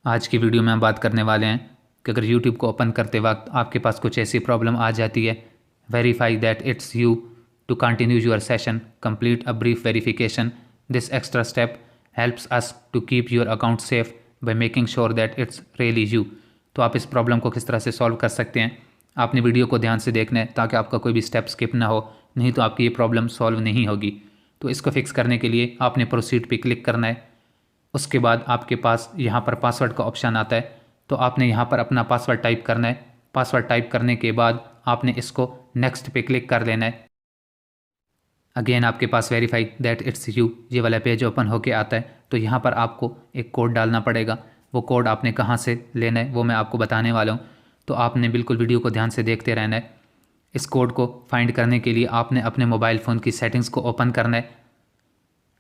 आज की वीडियो में हम बात करने वाले हैं कि अगर YouTube को ओपन करते वक्त आपके पास कुछ ऐसी प्रॉब्लम आ जाती है, verify that it's you to continue your session, complete a brief verification. This extra step helps us to keep your account safe by making sure that it's really you. तो आप इस प्रॉब्लम को किस तरह से सॉल्व कर सकते हैं, आपने वीडियो को ध्यान से देखना है ताकि आपका कोई भी स्टेप स्किप ना हो, नहीं तो आपकी ये प्रॉब्लम सॉल्व नहीं होगी। तो इसको फिक्स करने के लिए आपने प्रोसीड पे क्लिक करना है। उसके बाद आपके पास यहाँ पर पासवर्ड का ऑप्शन आता है, तो आपने यहाँ पर अपना पासवर्ड टाइप करना है। पासवर्ड टाइप करने के बाद आपने इसको नेक्स्ट पे क्लिक कर लेना है। अगेन आपके पास वेरीफाई दैट इट्स यू ये वाला पेज ओपन होके आता है। तो यहाँ पर आपको एक कोड डालना पड़ेगा। वो कोड आपने कहाँ से लेना है वो मैं आपको बताने वाला हूँ, तो आपने बिल्कुल वीडियो को ध्यान से देखते रहना है। इस कोड को फाइंड करने के लिए आपने अपने मोबाइल फ़ोन की सेटिंग्स को ओपन करना है।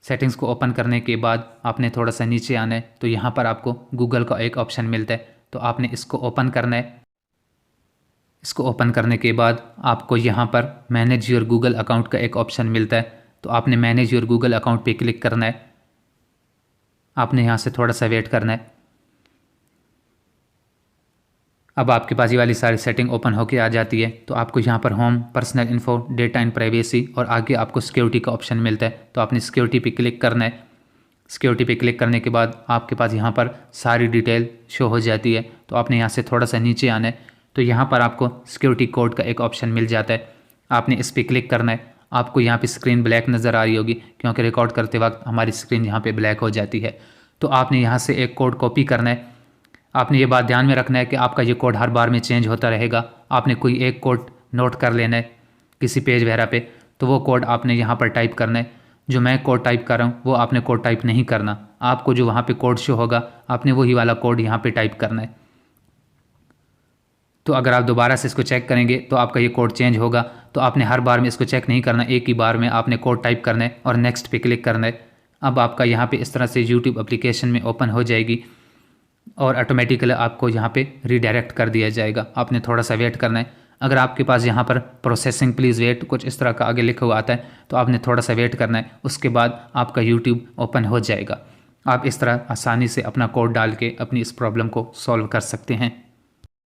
सेटिंग्स को ओपन करने के बाद आपने थोड़ा सा नीचे आना है, तो यहाँ पर आपको गूगल का एक ऑप्शन मिलता है, तो आपने इसको ओपन करना है। इसको ओपन करने के बाद आपको यहाँ पर मैनेज योर गूगल अकाउंट का एक ऑप्शन मिलता है, तो आपने मैनेज योर गूगल अकाउंट पे क्लिक करना है। आपने यहाँ से थोड़ा सा वेट करना है। अब आपके पास ये वाली सारी सेटिंग ओपन होके आ जाती है, तो आपको यहाँ पर home, personal info, data and privacy और आगे आपको सिक्योरिटी का ऑप्शन मिलता है, तो आपने सिक्योरिटी पे क्लिक करना है। सिक्योरिटी पे क्लिक करने के बाद आपके पास यहाँ पर सारी डिटेल शो हो जाती है, तो आपने यहाँ से थोड़ा सा नीचे आना है, तो यहाँ पर आपको सिक्योरिटी कोड का एक ऑप्शन मिल जाता है। आपने इस पर क्लिक करना है। आपको यहाँ पर स्क्रीन ब्लैक नज़र आ रही होगी क्योंकि रिकॉर्ड करते वक्त हमारी स्क्रीन यहाँ पर ब्लैक हो जाती है। तो आपने यहाँ से एक कोड कॉपी करना है। आपने ये बात ध्यान में रखना है कि आपका ये कोड हर बार में चेंज होता रहेगा। आपने कोई एक कोड नोट कर लेना है किसी पेज वगैरह पे, तो वो कोड आपने यहाँ पर टाइप करना है। जो मैं कोड टाइप कर रहा हूँ वो आपने कोड टाइप नहीं करना, आपको जो वहाँ पे कोड शो होगा आपने वही वाला कोड यहाँ पे टाइप करना है। तो अगर आप दोबारा से इसको चेक करेंगे तो आपका ये कोड चेंज होगा, तो आपने हर बार में इसको चेक नहीं करना, एक ही बार में आपने कोड टाइप करना है और नेक्स्ट पे क्लिक करना है। अब आपका यहाँ पे इस तरह से यूट्यूब एप्लीकेशन में ओपन हो जाएगी और ऑटोमेटिकली आपको यहाँ पे रीडायरेक्ट कर दिया जाएगा। आपने थोड़ा सा वेट करना है। अगर आपके पास यहाँ पर प्रोसेसिंग प्लीज़ वेट कुछ इस तरह का आगे लिखा हुआ आता है, तो आपने थोड़ा सा वेट करना है। उसके बाद आपका यूट्यूब ओपन हो जाएगा। आप इस तरह आसानी से अपना कोड डाल के अपनी इस प्रॉब्लम को सॉल्व कर सकते हैं।